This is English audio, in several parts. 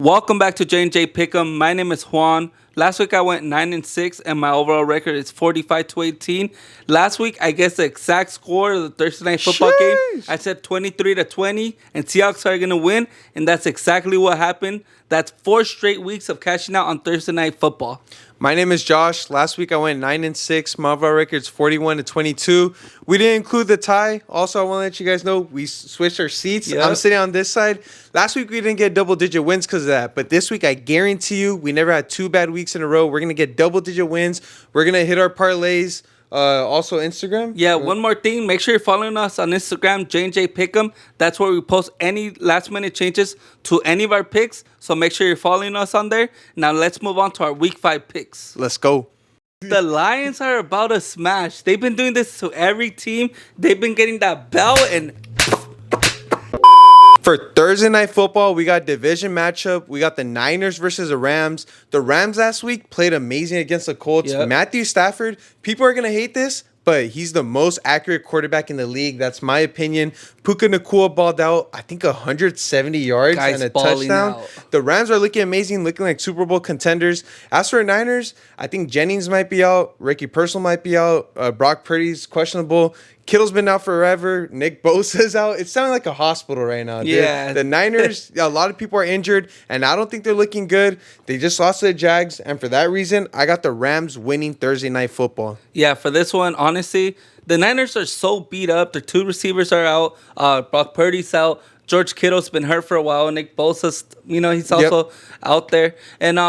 Welcome back to JandJPickEm. My name is Juan. Last week I went 9-6 and my overall record is 45-18. Last week I guessed the exact score of the Thursday night football game. I said 23-20 and Seahawks are going to win, and that's exactly what happened. That's 4 straight weeks of cashing out on Thursday night football. My name is Josh. Last week I went 9-6. My overall record's 41-22. We didn't include the tie. Also, I want to let you guys know we switched our seats. Yep. I'm sitting on this side. Last week we didn't get double-digit wins because of that. But this week I guarantee you we never had 2 bad weeks in a row. We're going to get double-digit wins. We're going to hit our parlays. Also Instagram. Yeah, one more thing. Make sure you're following us on Instagram, JandJPickEm. That's where we post any last-minute changes to any of our picks. So make sure you're following us on there. Now let's move on to our Week 5 picks. Let's go. The Lions are about to smash. They've been doing this to every team. They've been getting that bell and... For Thursday night football, we got division matchup. We got the Niners versus the Rams. The Rams last week played amazing against the Colts. Yep. Matthew Stafford, people are going to hate this, but he's the most accurate quarterback in the league. That's my opinion. Puka Nacua balled out, I think, 170 yards Guys and a balling touchdown. out. The Rams are looking amazing, looking like Super Bowl contenders. As for the Niners, I think Jennings might be out. Ricky Pearsall might be out. Brock Purdy's questionable. Kittle's been out forever. Nick Bosa's out. It's sounding like a hospital right now, dude. Yeah. The Niners, a lot of people are injured, and I don't think they're looking good. They just lost to the Jags, and for that reason, I got the Rams winning Thursday night football. Yeah, for this one, honestly, the Niners are so beat up. Their 2 receivers are out. Brock Purdy's out. George Kittle's been hurt for a while. Nick Bosa's, he's also out there. And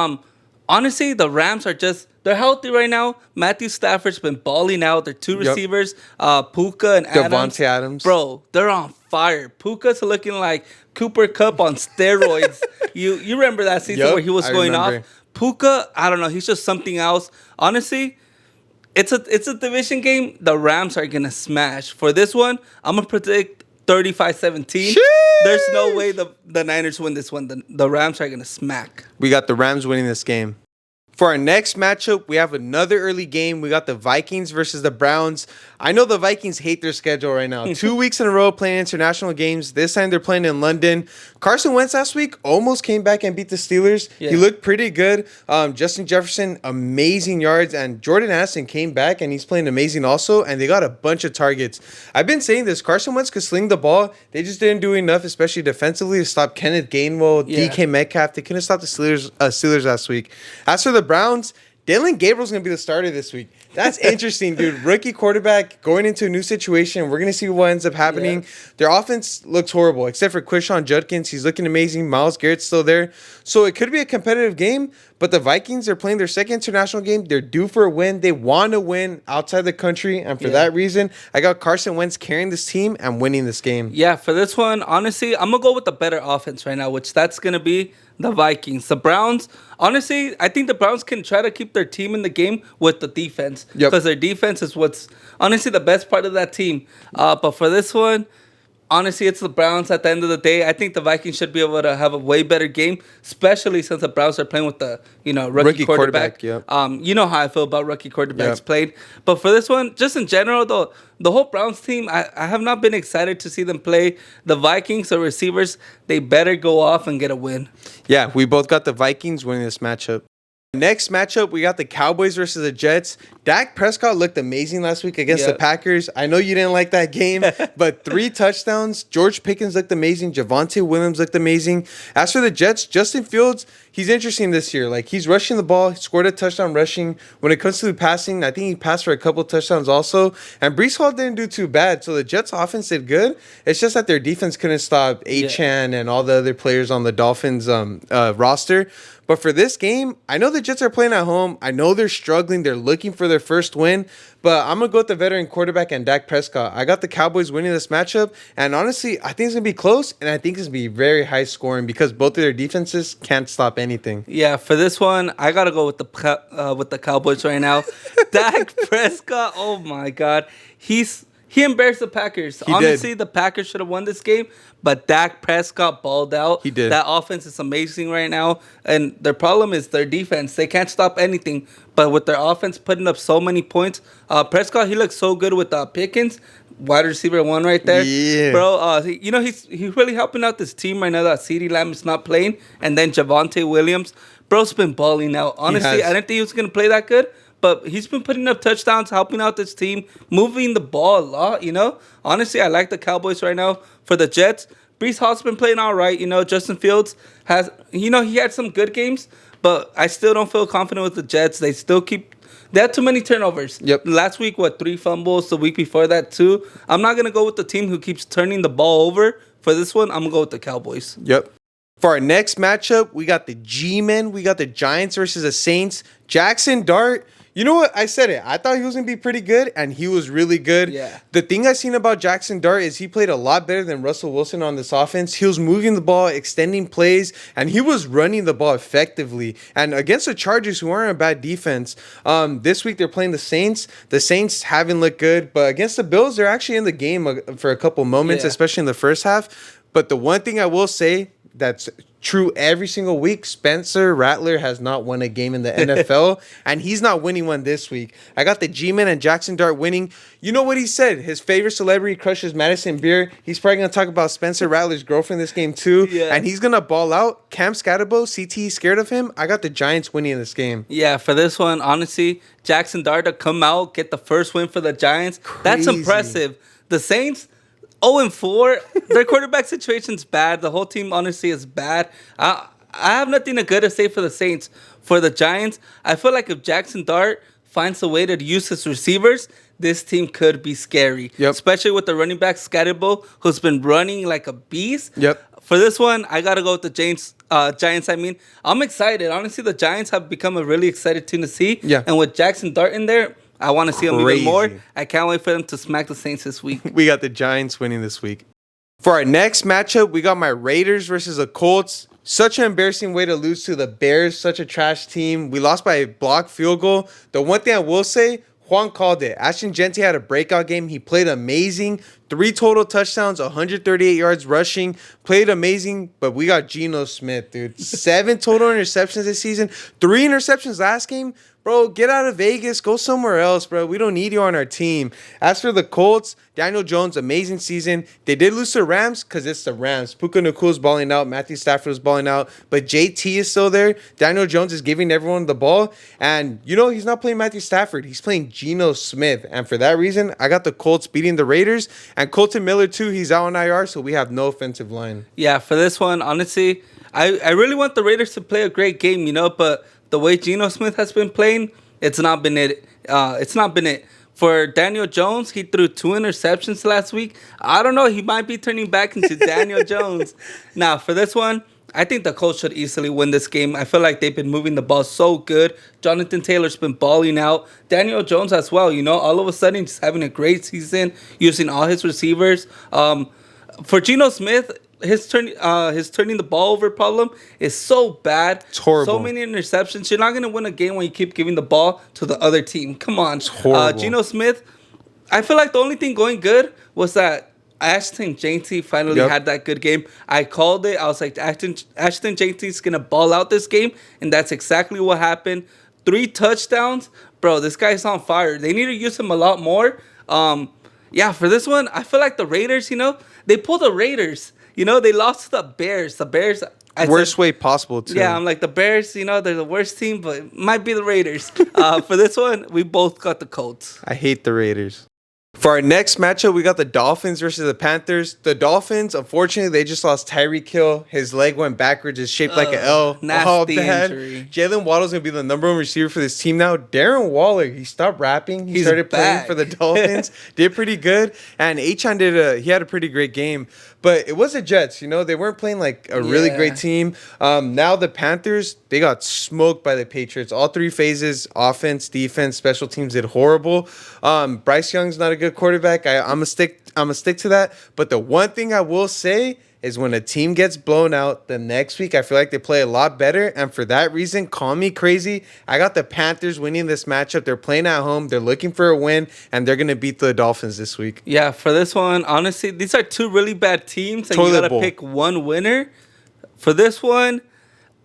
honestly, the Rams are they're healthy right now. Matthew Stafford's been balling out. Their 2 receivers, Puka and Devontae Adams. Bro, they're on fire. Puka's looking like Cooper Kupp on steroids. You remember that season where he was going off? Puka, I don't know. He's just something else. Honestly, it's a division game. The Rams are going to smash. For this one, I'm going to predict 35-17. There's no way the Niners win this one. The Rams are going to smack. We got the Rams winning this game. For our next matchup, we have another early game. We got the Vikings versus the Browns. I know the Vikings hate their schedule right now. 2 weeks in a row playing international games. This time they're playing in London. Carson Wentz last week almost came back and beat the Steelers. Yeah. He looked pretty good. Justin Jefferson, amazing yards. And Jordan Addison came back and he's playing amazing also. And they got a bunch of targets. I've been saying this. Carson Wentz could sling the ball. They just didn't do enough, especially defensively, to stop Kenneth Gainwell, DK Metcalf. They couldn't stop the Steelers last week. As for the Browns, Dylan Gabriel's going to be the starter this week. That's interesting, dude. Rookie quarterback going into a new situation. We're going to see what ends up happening. Their offense looks horrible, except for Quishon Judkins. He's looking amazing. Myles Garrett's still there. So it could be a competitive game, but the Vikings are playing their second international game. They're due for a win. They want to win outside the country, and for that reason, I got Carson Wentz carrying this team and winning this game. Yeah, for this one, honestly, I'm going to go with the better offense right now, which that's going to be the Vikings. The Browns, honestly, I think the Browns can try to keep their team in the game with the defense. Because their defense is what's honestly the best part of that team. But for this one, honestly, it's the Browns at the end of the day. I think the Vikings should be able to have a way better game, especially since the Browns are playing with the rookie quarterback. You know how I feel about rookie quarterbacks played. But for this one, just in general, though, the whole Browns team, I have not been excited to see them play. The Vikings, the receivers, they better go off and get a win. Yeah, we both got the Vikings winning this matchup. Next matchup, we got the Cowboys versus the Jets. Dak Prescott looked amazing last week against the Packers. I know you didn't like that game, but 3 touchdowns. George Pickens looked amazing. Javonte Williams looked amazing. As for the Jets, Justin Fields, he's interesting this year. Like, he's rushing the ball. He scored a touchdown rushing. When it comes to the passing, I think he passed for a couple touchdowns also. And Breece Hall didn't do too bad. So the Jets offense did good. It's just that their defense couldn't stop Achane and all the other players on the Dolphins roster. But for this game, I know the Jets are playing at home. I know they're struggling. They're looking for their first win. But I'm going to go with the veteran quarterback and Dak Prescott. I got the Cowboys winning this matchup. And honestly, I think it's going to be close. And I think it's going to be very high scoring because both of their defenses can't stop anything. Yeah, for this one, I got to go with the Cowboys right now. Dak Prescott, oh my God. He embarrassed the Packers. Honestly, the Packers should have won this game, but Dak Prescott balled out. He did. That offense is amazing right now, and their problem is their defense. They can't stop anything, but with their offense putting up so many points, Prescott, he looks so good with Pickens. wide receiver one right there. Yeah. Bro, he's really helping out this team right now that CeeDee Lamb is not playing. And then Javonte Williams. Bro's been balling out. Honestly, I didn't think he was going to play that good. But he's been putting up touchdowns, helping out this team, moving the ball a lot. Honestly, I like the Cowboys right now. For the Jets, Brees Hall's been playing all right. Justin Fields he had some good games, but I still don't feel confident with the Jets. They had too many turnovers. Yep. Last week, 3 fumbles? The week before that, 2. I'm not going to go with the team who keeps turning the ball over. For this one, I'm going to go with the Cowboys. Yep. For our next matchup, we got the G-Men. We got the Giants versus the Saints. Jackson Dart. You know what? I said it. I thought he was going to be pretty good, and he was really good. Yeah. The thing I've seen about Jackson Dart is he played a lot better than Russell Wilson on this offense. He was moving the ball, extending plays, and he was running the ball effectively. And against the Chargers, who aren't a bad defense, this week they're playing the Saints. The Saints haven't looked good, but against the Bills, they're actually in the game for a couple moments, especially in the first half. But the one thing I will say that's true every single week, Spencer Rattler has not won a game in the NFL, and he's not winning one this week. I got the G-Men and Jackson Dart winning. You know what he said? His favorite celebrity crush is Madison Beer. He's probably going to talk about Spencer Rattler's girlfriend this game too, and he's going to ball out. Cam Scatterbo, CT scared of him. I got the Giants winning this game. Yeah, for this one, honestly, Jackson Dart to come out, get the first win for the Giants. Crazy. That's impressive. The Saints, 0-4. Their quarterback situation's bad. The whole team, honestly, is bad. I have nothing good to say for the Saints. For the Giants, I feel like if Jackson Dart finds a way to use his receivers, this team could be scary. Yep. Especially with the running back, Scatterbo, who's been running like a beast. Yep. For this one, I got to go with the Giants. I'm excited. Honestly, the Giants have become a really excited team to see. Yeah. And with Jackson Dart in there, I want to see them even more. I can't wait for them to smack the Saints this week. We got the Giants winning this week. For our next matchup, we got my Raiders versus the Colts. Such an embarrassing way to lose to the Bears. Such a trash team. We lost by a blocked field goal. The one thing I will say, Juan called it. Ashton Jeanty had a breakout game. He played amazing. 3 total touchdowns, 138 yards rushing. Played amazing, but we got Geno Smith, dude. 7 total interceptions this season. 3 interceptions last game. Bro, get out of Vegas. Go somewhere else, bro. We don't need you on our team. As for the Colts, Daniel Jones, amazing season. They did lose to Rams because it's the Rams. Puka Nakua's balling out. Matthew Stafford is balling out. But JT is still there. Daniel Jones is giving everyone the ball. And, he's not playing Matthew Stafford. He's playing Geno Smith. And for that reason, I got the Colts beating the Raiders. And Colton Miller, too, he's out on IR, so we have no offensive line. Yeah, for this one, honestly, I really want the Raiders to play a great game, but the way Geno Smith has been playing, it's not been it. For Daniel Jones, he threw 2 interceptions last week. I don't know. He might be turning back into Daniel Jones. Now, for this one, I think the Colts should easily win this game. I feel like they've been moving the ball so good. Jonathan Taylor's been balling out. Daniel Jones as well. All of a sudden, he's having a great season, using all his receivers. For Geno Smith, his turning the ball over problem is so bad. It's horrible. So many interceptions. You're not going to win a game when you keep giving the ball to the other team. Come on. It's horrible. Geno Smith, I feel like the only thing going good was that Ashton Jeanty finally had that good game. I called it. I was like, Ashton Jeanty's going to ball out this game, and that's exactly what happened. 3 touchdowns. Bro, this guy's on fire. They need to use him a lot more. For this one, I feel like the Raiders, they pulled the Raiders. They lost to the Bears. The Bears... Worst way possible, too. Yeah, I'm like, the Bears, they're the worst team, but it might be the Raiders. For this one, we both got the Colts. I hate the Raiders. For our next matchup, we got the Dolphins versus the Panthers. The Dolphins, unfortunately, they just lost Tyreek Hill. His leg went backwards. It's shaped like an L. Nasty injury. Jalen Waddle's going to be the number 1 receiver for this team now. Darren Waller, he stopped rapping. He started playing for the Dolphins. Did pretty good. And Achane he had a pretty great game. But it was the Jets, they weren't playing like a really great team. Now the Panthers, they got smoked by the Patriots. All 3 phases, offense, defense, special teams did horrible. Bryce Young's not a good quarterback. I'm a stick to that. But the one thing I will say is when a team gets blown out the next week, I feel like they play a lot better. And for that reason, call me crazy, I got the Panthers winning this matchup. They're playing at home. They're looking for a win, and they're going to beat the Dolphins this week. Yeah, for this one, honestly, these are 2 really bad teams, and you got to pick one winner. For this one,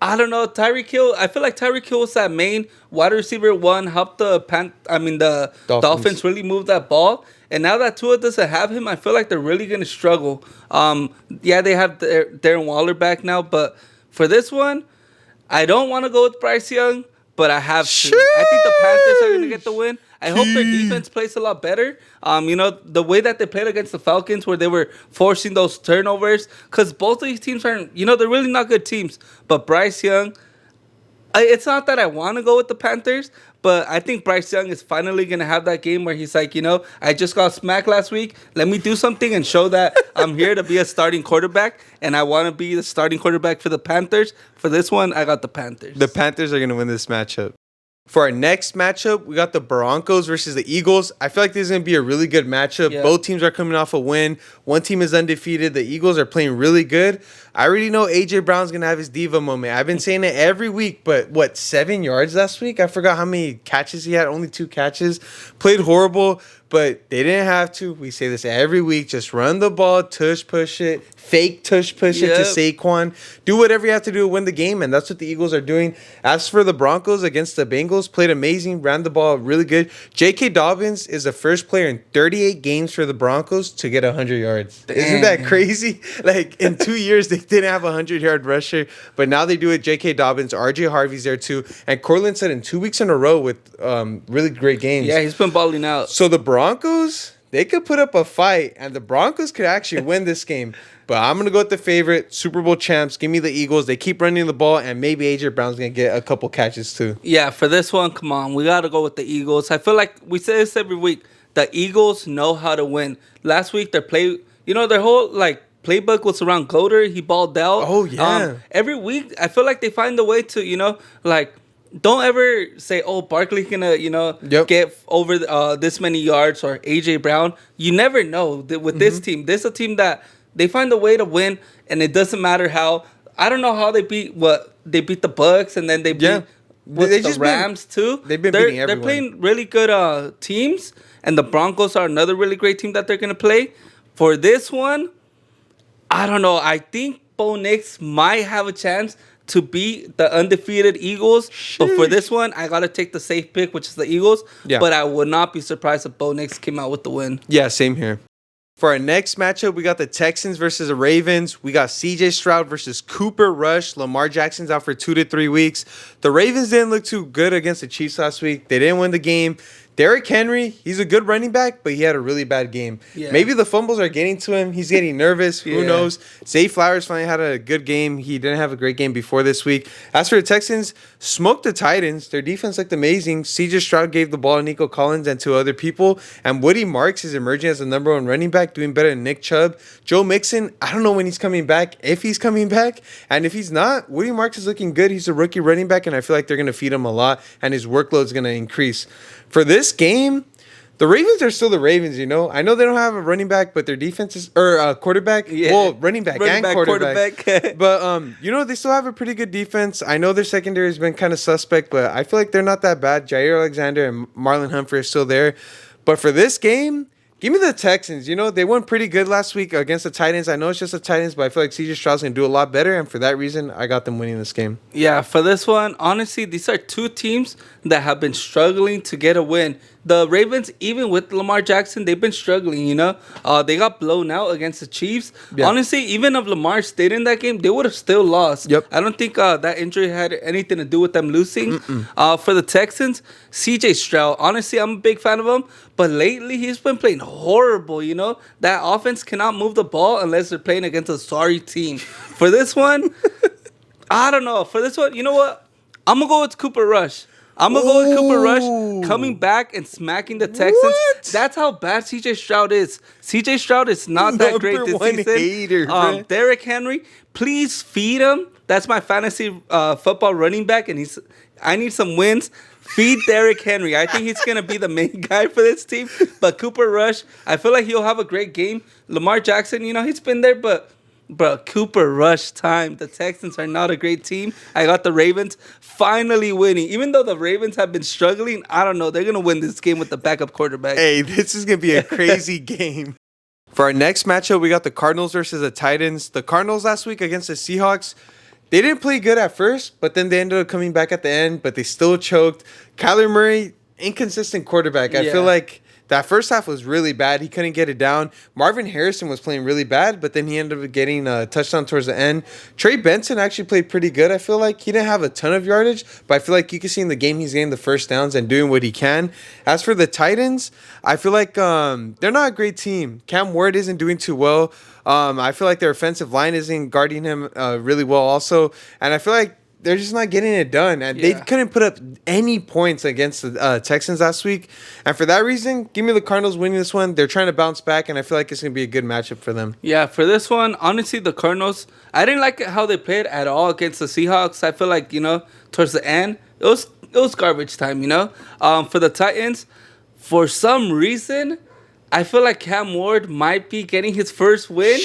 I don't know. Tyreek Hill. I feel like Tyreek Hill was that main wide receiver one, helped the Dolphins really move that ball. And now that Tua doesn't have him, I feel like they're really gonna struggle. Yeah, they have Darren Waller back now, but for this one, I don't want to go with Bryce Young, but I have to. I think the Panthers are gonna get the win. I hope their defense plays a lot better. The way that they played against the Falcons, where they were forcing those turnovers, because both of these teams aren't, they're really not good teams. But Bryce Young, it's not that I want to go with the Panthers, but I think Bryce Young is finally going to have that game where he's like, I just got smacked last week. Let me do something and show that I'm here to be a starting quarterback, and I want to be the starting quarterback for the Panthers. For this one, I got the Panthers. The Panthers are going to win this matchup. For our next matchup, we got the Broncos versus the Eagles. I feel like this is going to be a really good matchup. Yeah. Both teams are coming off a win. One team is undefeated. The Eagles are playing really good. I already know A.J. Brown's going to have his diva moment. I've been saying it every week, but 7 yards last week? I forgot how many catches he had. Only 2 catches. Played horrible, but they didn't have to. We say this every week. Just run the ball, tush push it, fake tush push it to Saquon. Do whatever you have to do to win the game, and that's what the Eagles are doing. As for the Broncos against the Bengals, played amazing, ran the ball really good. J.K. Dobbins is the first player in 38 games for the Broncos to get 100 yards. Damn. Isn't that crazy? Like, in 2 years, they didn't have a 100-yard rusher, but now they do it. J.K. Dobbins, R.J. Harvey's there too, and Cortland Sutton 2 weeks in a row with really great games. Yeah, he's been balling out. So the Broncos, they could put up a fight, and the Broncos could actually win this game. But I'm going to go with the favorite, Super Bowl champs. Give me the Eagles. They keep running the ball, and maybe A.J. Brown's going to get a couple catches too. Yeah, for this one, come on. We got to go with the Eagles. I feel like we say this every week. The Eagles know how to win. Last week, their whole, playbook was around Goater. He balled out. Oh, yeah. Every week, I feel like they find a way to, don't ever say, oh, Barkley's going to, get over this many yards or A.J. Brown. You never know with this team. This is a team that they find a way to win, and it doesn't matter how. I don't know how they beat the Bucks, and then they beat the Rams too. They've been beating everyone. They're playing really good teams, and the Broncos are another really great team that they're going to play. For this one, I don't know. I think Bo Nix might have a chance to beat the undefeated Eagles. Sheesh. But for this one, I got to take the safe pick, which is the Eagles. Yeah. But I would not be surprised if Bo Nix came out with the win. Yeah, same here. For our next matchup, we got the Texans versus the Ravens. We got C.J. Stroud versus Cooper Rush. Lamar Jackson's out for 2 to 3 weeks. The Ravens didn't look too good against the Chiefs last week. They didn't win the game. Derrick Henry, he's a good running back, but he had a really bad game. Yeah. Maybe the fumbles are getting to him. He's getting nervous. Who knows? Zay Flowers finally had a good game. He didn't have a great game before this week. As for the Texans, smoked the Titans. Their defense looked amazing. C.J. Stroud gave the ball to Nico Collins and to other people. And Woody Marks is emerging as the number 1 running back, doing better than Nick Chubb. Joe Mixon, I don't know when he's coming back, if he's coming back. And if he's not, Woody Marks is looking good. He's a rookie running back, and I feel like they're going to feed him a lot, and his workload is going to increase. For this game, the Ravens are still the Ravens, I know they don't have a running back, but their defense is... quarterback? Yeah. Well, running back and quarterback. But, they still have a pretty good defense. I know their secondary has been kind of suspect, but I feel like they're not that bad. Jair Alexander and Marlon Humphrey are still there. But for this game, give me the Texans. They won pretty good last week against the Titans. I know it's just the Titans, but I feel like C.J. Stroud's going to do a lot better, and for that reason, I got them winning this game. Yeah, for this one, honestly, these are 2 teams that have been struggling to get a win. The Ravens, even with Lamar Jackson, they've been struggling, They got blown out against the Chiefs. Yeah. Honestly, even if Lamar stayed in that game, they would have still lost. Yep. I don't think that injury had anything to do with them losing. For the Texans, C.J. Stroud, honestly, I'm a big fan of him. But lately, he's been playing horrible, That offense cannot move the ball unless they're playing against a sorry team. For this one, I don't know. For this one, you know what? I'm going to go with Cooper Rush. I'm going to go with Cooper Rush coming back and smacking the Texans. What? That's how bad C.J. Stroud is. C.J. Stroud is not that great this season. Hater, Derrick Henry, please feed him. That's my fantasy football running back, and I need some wins. Feed Derrick Henry. I think he's going to be the main guy for this team. But Cooper Rush, I feel like he'll have a great game. Lamar Jackson, he's been there, but... Bro, Cooper Rush time. The Texans are not a great team. I got the Ravens finally winning. Even though the Ravens have been struggling, I don't know. They're going to win this game with the backup quarterback. Hey, this is going to be a crazy game. For our next matchup, we got the Cardinals versus the Titans. The Cardinals last week against the Seahawks, They didn't play good at first, but then they ended up coming back at the end, but they still choked. Kyler Murray, inconsistent quarterback. I feel like that first half was really bad. He couldn't get it down. Marvin Harrison was playing really bad, but then he ended up getting a touchdown towards the end. Trey Benson actually played pretty good. I feel like he didn't have a ton of yardage, but I feel like you can see in the game he's getting the first downs and doing what he can. As for the Titans, I feel like they're not a great team. Cam Ward isn't doing too well. I feel like their offensive line isn't guarding him really well also. And I feel like they're just not getting it done. And they couldn't put up any points against the Texans last week. And for that reason, give me the Cardinals winning this one. They're trying to bounce back, and I feel like it's going to be a good matchup for them. Yeah, for this one, honestly, the Cardinals, I didn't like how they played at all against the Seahawks. I feel like, towards the end, it was garbage time, For the Titans, for some reason, I feel like Cam Ward might be getting his first win.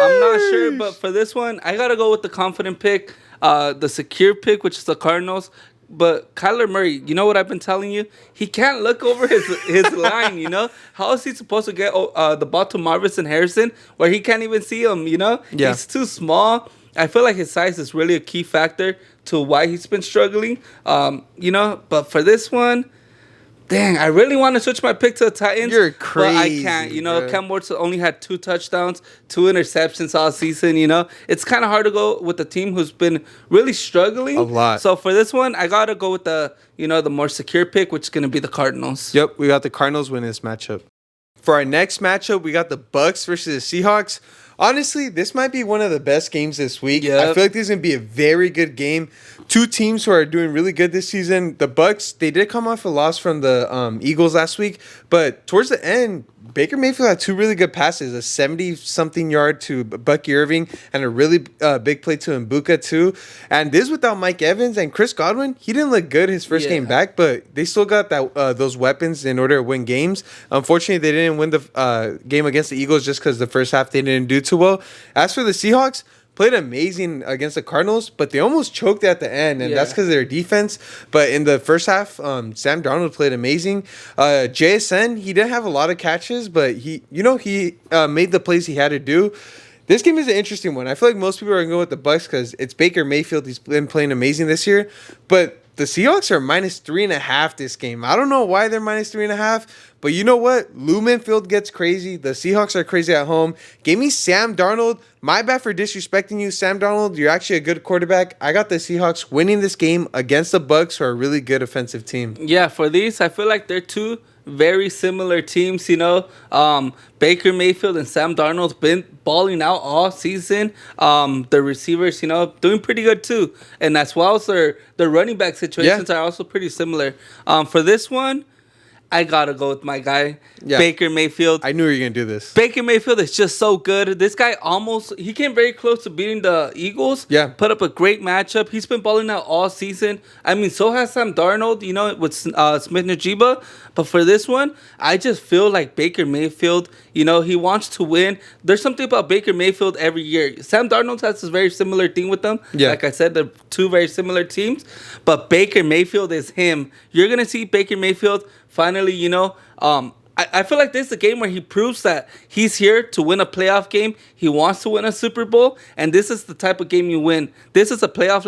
I'm not sure, but for this one, I got to go with the confident pick. The secure pick, which is the Cardinals. But Kyler Murray, you know what I've been telling you? He can't look over his line, How is he supposed to get the ball to Marvin Harrison where he can't even see him, Yeah. He's too small. I feel like his size is really a key factor to why he's been struggling, But for this one, dang, I really want to switch my pick to the Titans. You're crazy. But I can't. Cam Ward only had 2 touchdowns, 2 interceptions all season. It's kind of hard to go with a team who's been really struggling a lot. So for this one, I gotta go with the more secure pick, which is gonna be the Cardinals. Yep, we got the Cardinals winning this matchup. For our next matchup, we got the Bucs versus the Seahawks. Honestly, this might be one of the best games this week. Yep. I feel like this is going to be a very good game. 2 teams who are doing really good this season. The Bucs, they did come off a loss from the Eagles last week, but towards the end, Baker Mayfield had 2 really good passes, a 70-something yard to Bucky Irving and a really big play to Mbuka too. And this without Mike Evans and Chris Godwin. He didn't look good his first game back, but they still got those weapons in order to win games. Unfortunately, they didn't win the game against the Eagles just because the first half they didn't do too well. As for the Seahawks, played amazing against the Cardinals, but they almost choked at the end, and that's because of their defense. But in the first half, Sam Darnold played amazing. JSN, he didn't have a lot of catches, but he made the plays he had to do. This game is an interesting one. I feel like most people are going to go with the Bucs because it's Baker Mayfield. He's been playing amazing this year, but the Seahawks are -3.5 this game. I don't know why they're -3.5, but you know what? Lumen Field gets crazy. The Seahawks are crazy at home. Give me Sam Darnold. My bad for disrespecting you, Sam Darnold. You're actually a good quarterback. I got the Seahawks winning this game against the Bucs, who are a really good offensive team. Yeah, for these, I feel like they're 2 very similar teams, Baker Mayfield and Sam Darnold been balling out all season. The receivers, doing pretty good too. And as well as their running back situations are also pretty similar. For this one, I gotta go with my guy, Baker Mayfield. I knew you were gonna do this. Baker Mayfield is just so good. This guy he came very close to beating the Eagles. Yeah. Put up a great matchup. He's been balling out all season. I mean, so has Sam Darnold, with Smith-Njigba. But for this one, I just feel like Baker Mayfield, he wants to win. There's something about Baker Mayfield every year. Sam Darnold has this very similar team with them. Yeah. Like I said, they're 2 very similar teams. But Baker Mayfield is him. You're going to see Baker Mayfield finally, I feel like this is a game where he proves that he's here to win a playoff game. He wants to win a Super Bowl, and this is the type of game you win. This is a playoff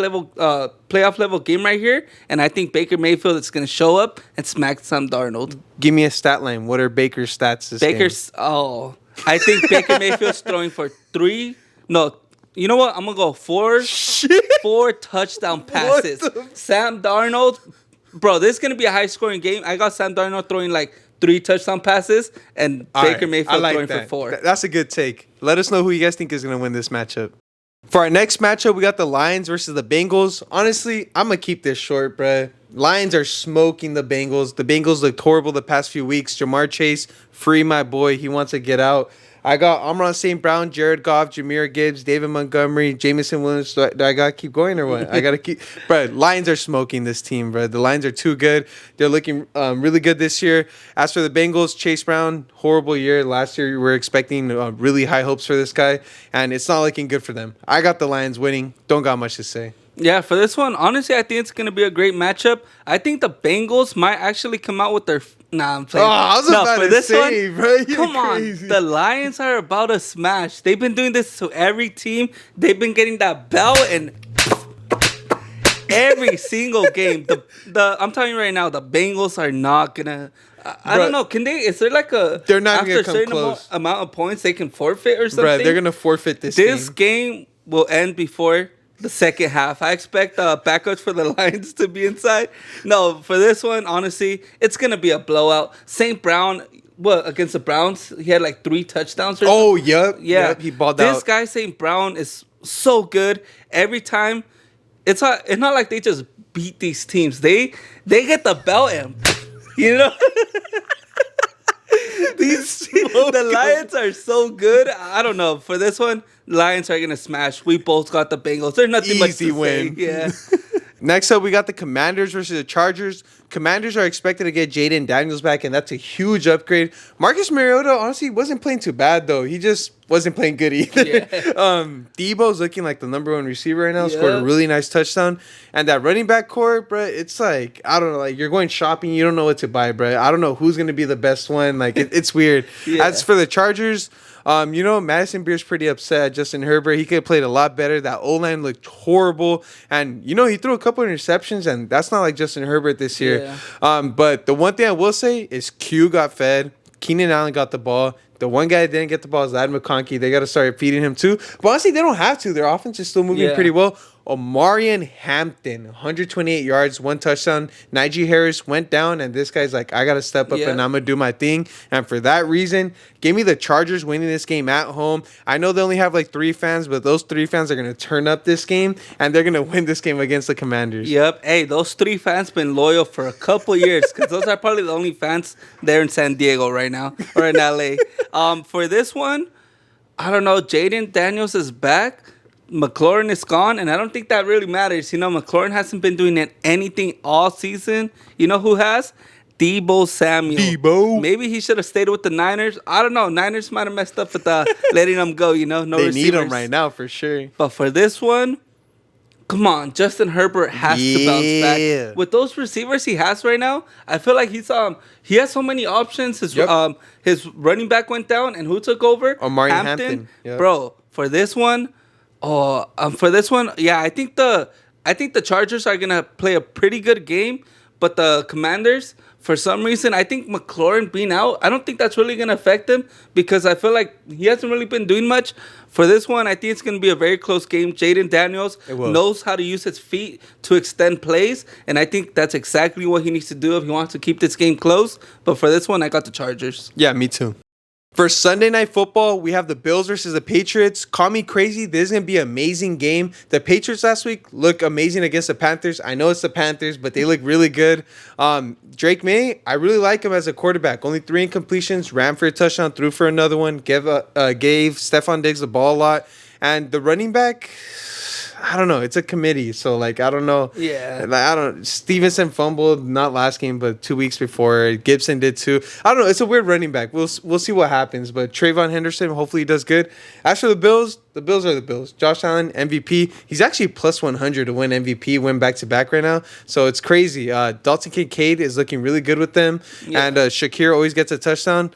level game right here, and I think Baker Mayfield is going to show up and smack Sam Darnold. Give me a stat line. What are Baker's stats this game? I think Baker Mayfield's throwing for 3. No, you know what? I'm gonna go 4 touchdown passes. Sam Darnold, bro, this is gonna be a high scoring game. I got Sam Darnold throwing like 3 touchdown passes and Baker Mayfield throwing for 4. That's a good take. Let us know who you guys think is going to win this matchup. For our next matchup, we got the Lions versus the Bengals. Honestly, I'm going to keep this short, bruh. Lions are smoking the Bengals. The Bengals looked horrible the past few weeks. Jamar Chase, free my boy. He wants to get out. I got Amon St. Brown, Jared Goff, Jahmyr Gibbs, David Montgomery, Jameson Williams. Do I got to keep going or what? I got to keep. Bro, Lions are smoking this team, bro. The Lions are too good. They're looking really good this year. As for the Bengals, Chase Brown, horrible year. Last year, we were expecting really high hopes for this guy, and it's not looking good for them. I got the Lions winning. Don't got much to say. Yeah, for this one, honestly, I think it's going to be a great matchup. I think the Bengals might actually come out with their... Nah, I'm playing. Oh, I was about to say, bro. Come on. The Lions are about to smash. They've been doing this to every team. They've been getting that belt, and Every single game. The I'm telling you right now, the Bengals are not gonna. I don't know. Can they? Is there like a? They're not after gonna a come certain close. amount of points they can forfeit or something? Bro, they're gonna forfeit this game will end before the second half. I expect backups for the Lions to be inside. No, for this one, honestly, it's gonna be a blowout. St. Brown. What, against the Browns? He had like 3 touchdowns. Oh, yep. Yeah. Yep, he balled out. This guy, St. Brown, is so good. Every time, it's not like they just beat these teams. They get the belt in. You know? The Lions are so good. I don't know. For this one, Lions are going to smash. We both got the Bengals. There's nothing much to win. say. Yeah. Next up, we got the Commanders versus the Chargers. Commanders are expected to get Jaden Daniels back, and that's a huge upgrade. Marcus Mariota, honestly, wasn't playing too bad, though. He just wasn't playing good either. Yeah. Debo's looking like the number 1 receiver right now. Scored a really nice touchdown. And that running back core, bro, it's like, I don't know, like you're going shopping, you don't know what to buy, bro. I don't know who's going to be the best one. Like, it's weird. Yeah. As for the Chargers, Madison Beer's pretty upset. Justin Herbert, he could have played a lot better. That O-line looked horrible. And, he threw a couple of interceptions, and that's not like Justin Herbert this year. Yeah. But the one thing I will say is Q got fed. Keenan Allen got the ball. The one guy that didn't get the ball is Lad McConkey. They got to start feeding him too. But honestly, they don't have to. Their offense is still moving pretty well. Omarion Hampton, 128 yards, 1 touchdown. Najee Harris went down, and this guy's like, I got to step up and I'm going to do my thing. And for that reason, give me the Chargers winning this game at home. I know they only have like 3 fans, but those 3 fans are going to turn up this game, and they're going to win this game against the Commanders. Yep. Hey, those 3 fans been loyal for a couple years because those are probably the only fans there in San Diego right now or in LA. For this one, I don't know. Jaden Daniels is back. McLaurin is gone, and I don't think that really matters. McLaurin hasn't been doing anything all season. You know who has? Deebo Samuel. Deebo. Maybe he should have stayed with the Niners. I don't know. Niners might have messed up with letting him go, No they receivers. need him right now for sure. But for this one, come on. Justin Herbert has to bounce back. With those receivers he has right now, I feel like he has so many options. His running back went down, and who took over? Omarion Hampton. Yep. Bro, for this one, I think the Chargers are gonna play a pretty good game, but the Commanders, for some reason, I think McLaurin being out, I don't think that's really gonna affect him because I feel like he hasn't really been doing much. For this one, I think it's gonna be a very close game. Jaden Daniels knows how to use his feet to extend plays, and I think that's exactly what he needs to do if he wants to keep this game close. But for this one, I got the Chargers. Yeah, me too. For Sunday Night Football, we have the Bills versus the Patriots. Call me crazy. This is going to be an amazing game. The Patriots last week look amazing against the Panthers. I know it's the Panthers, but they look really good. Drake May, I really like him as a quarterback. Only 3 incompletions, ran for a touchdown, threw for another one, gave Stephon Diggs the ball a lot. And the running back, I don't know. It's a committee, so I don't know. Yeah. I don't. Stevenson fumbled not last game, but 2 weeks before. Gibson did too. I don't know. It's a weird running back. We'll see what happens. But Trayvon Henderson, hopefully he does good. As for the Bills are the Bills. Josh Allen, MVP. He's actually plus 100 to win MVP, win back to back right now. So it's crazy. Dalton Kincaid is looking really good with them, and Shakir always gets a touchdown.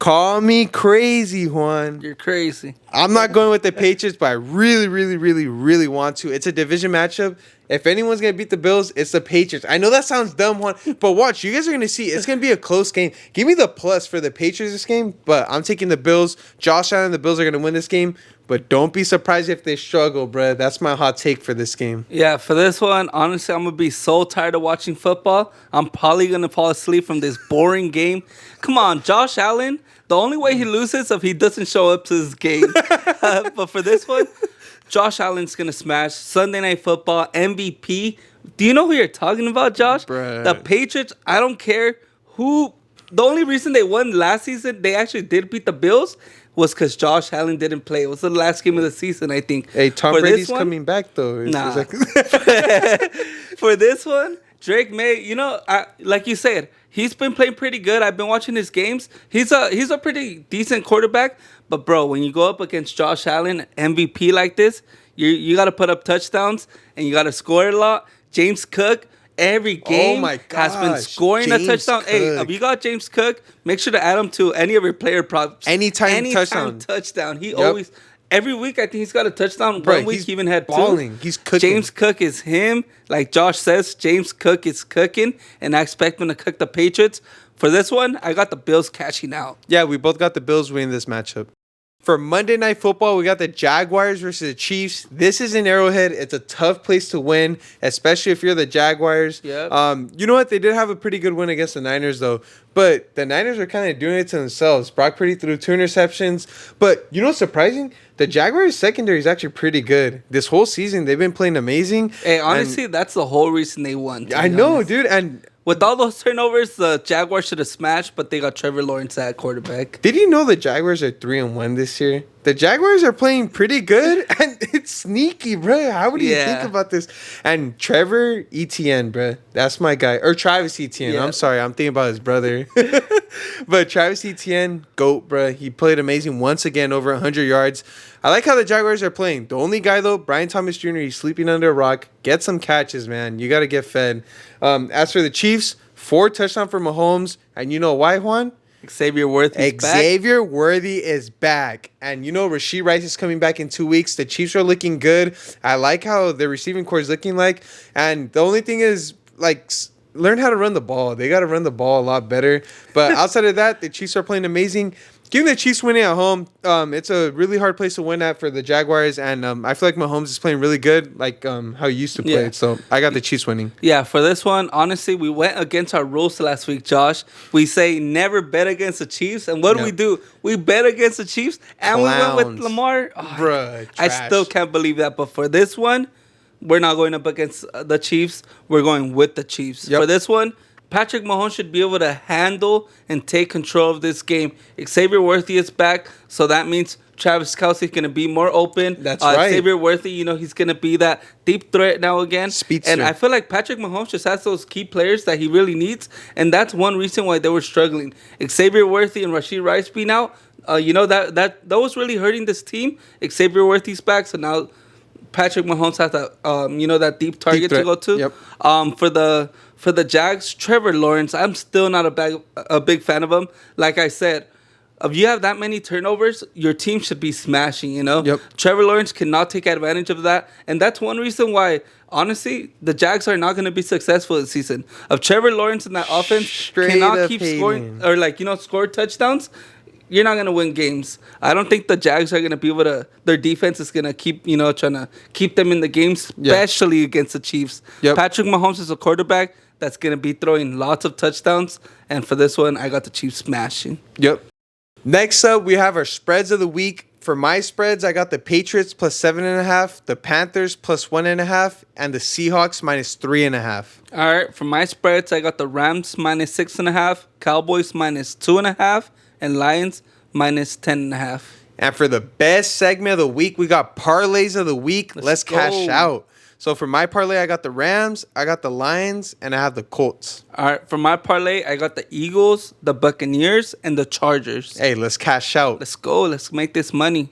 Call me crazy, Juan. You're crazy. I'm not going with the Patriots, but I really, really, really, really want to. It's a division matchup. If anyone's going to beat the Bills, it's the Patriots. I know that sounds dumb, Juan, but watch. You guys are going to see. It's going to be a close game. Give me the plus for the Patriots this game, but I'm taking the Bills. Josh Allen and the Bills are going to win this game, but don't be surprised if they struggle, bruh. That's my hot take for this game. Yeah, for this one, honestly, I'm going to be so tired of watching football. I'm probably going to fall asleep from this boring game. Come on, Josh Allen. The only way he loses is if he doesn't show up to his game. But for this one, Josh Allen's going to smash. Sunday Night Football, MVP. Do you know who you're talking about, Josh? Bruh. The Patriots, I don't care who. The only reason they won last season, they actually did beat the Bills, was because Josh Allen didn't play. It was the last game of the season, I think. Hey, Tom Brady's coming back, though. Nah. For this one, Drake May, like you said, he's been playing pretty good. I've been watching his games. He's a pretty decent quarterback. But, bro, when you go up against Josh Allen, MVP like this, you got to put up touchdowns and you got to score a lot. James Cook, every game has been scoring a touchdown. Cook. Hey, if you got James Cook, make sure to add him to any of your player props. Anytime touchdown. He always... every week I think he's got a touchdown. Bro, One week he's he even had balling. 2. He's cooking. James Cook is him. Like Josh says, James Cook is cooking, and I expect him to cook the Patriots. For this one, I got the Bills cashing out. Yeah, we both got the Bills winning this matchup. For Monday Night Football, we got the Jaguars versus the Chiefs. This is an Arrowhead. It's a tough place to win, especially if you're the Jaguars. Yep. You know what? They did have a pretty good win against the Niners, though. But the Niners are kind of doing it to themselves. Brock Purdy threw 2 interceptions. But you know what's surprising? The Jaguars' secondary is actually pretty good. This whole season, they've been playing amazing. Hey, honestly, that's the whole reason they won. I know, dude. And with all those turnovers, the Jaguars should have smashed, but they got Trevor Lawrence at quarterback. did you know the Jaguars are 3-1 this year? The Jaguars are playing pretty good, and it's sneaky, bro. How do you think about this? And Trevor Etienne, bro, that's my guy. Or Travis Etienne. Yeah. I'm sorry, I'm thinking about his brother. But Travis Etienne, GOAT, bro. He played amazing once again, over 100 yards. I like how the Jaguars are playing. The only guy, though, Brian Thomas Jr., he's sleeping under a rock. Get some catches, man. You got to get fed. As for the Chiefs, 4 touchdowns for Mahomes. And you know why, Juan? Xavier Worthy is back. And you know, Rashee Rice is coming back in 2 weeks. The Chiefs are looking good. I like how the receiving core is looking like. And the only thing is, like, learn how to run the ball. They got to run the ball a lot better. But outside of that, the Chiefs are playing amazing. Give me the Chiefs winning at home. It's a really hard place to win at for the Jaguars, and I feel like Mahomes is playing really good, like how he used to play. Yeah. So I got the Chiefs winning. Yeah, for this one, honestly, we went against our rules last week, Josh. We say never bet against the Chiefs, and what do? We bet against the Chiefs, and we went with Lamar. Oh, Bruh, I trash. still can't believe that. But for this one, we're not going up against the Chiefs. We're going with the Chiefs. Yep. For this one, Patrick Mahomes should be able to handle and take control of this game. Xavier Worthy is back, so that means Travis Kelce is going to be more open. That's right. Xavier Worthy, you know, he's going to be that deep threat now again. Speedster. And I feel like Patrick Mahomes just has those key players that he really needs, and that's one reason why they were struggling. Xavier Worthy and Rashee Rice being out, you know, that was really hurting this team. Xavier Worthy's back, so now Patrick Mahomes has that, you know, that deep target to go to. Yep. For the Jags, Trevor Lawrence, I'm still not a big fan of him. Like I said, if you have that many turnovers, your team should be smashing, you know? Yep. Trevor Lawrence cannot take advantage of that. And that's one reason why, honestly, the Jags are not going to be successful this season. If Trevor Lawrence in that offense cannot keep scoring or, like, you know, score touchdowns, you're not going to win games. I don't think the Jags are going to be able to... Their defense is going to keep, you know, trying to keep them in the game, especially against the Chiefs. Yep. Patrick Mahomes is a quarterback that's going to be throwing lots of touchdowns. And for this one, I got the Chiefs smashing. Yep. Next up, we have our spreads of the week. For my spreads, I got the Patriots plus 7.5, the Panthers plus 1.5, and the Seahawks minus 3.5. All right. For my spreads, I got the Rams minus 6.5, Cowboys minus 2.5, and Lions minus 10.5. And for the best segment of the week, we got parlays of the week. Let's cash out. So for my parlay, I got the Rams, I got the Lions, and I have the Colts. All right. For my parlay, I got the Eagles, the Buccaneers, and the Chargers. Hey, let's cash out. Let's go. Let's make this money.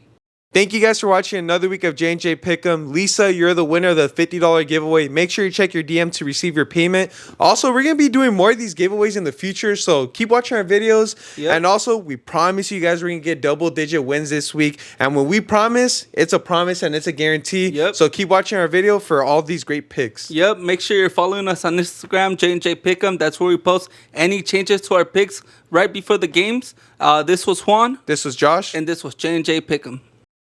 Thank you guys for watching another week of JandJPickEm. Lisa, you're the winner of the $50 giveaway. Make sure you check your DM to receive your payment. Also, we're going to be doing more of these giveaways in the future, so keep watching our videos. Yep. And also, we promise you guys we're going to get double-digit wins this week. And when we promise, it's a promise and it's a guarantee. Yep. So keep watching our video for all these great picks. Yep. Make sure you're following us on Instagram, JandJPickEm. That's where we post any changes to our picks right before the games. This was Juan. This was Josh. And this was JandJPickEm.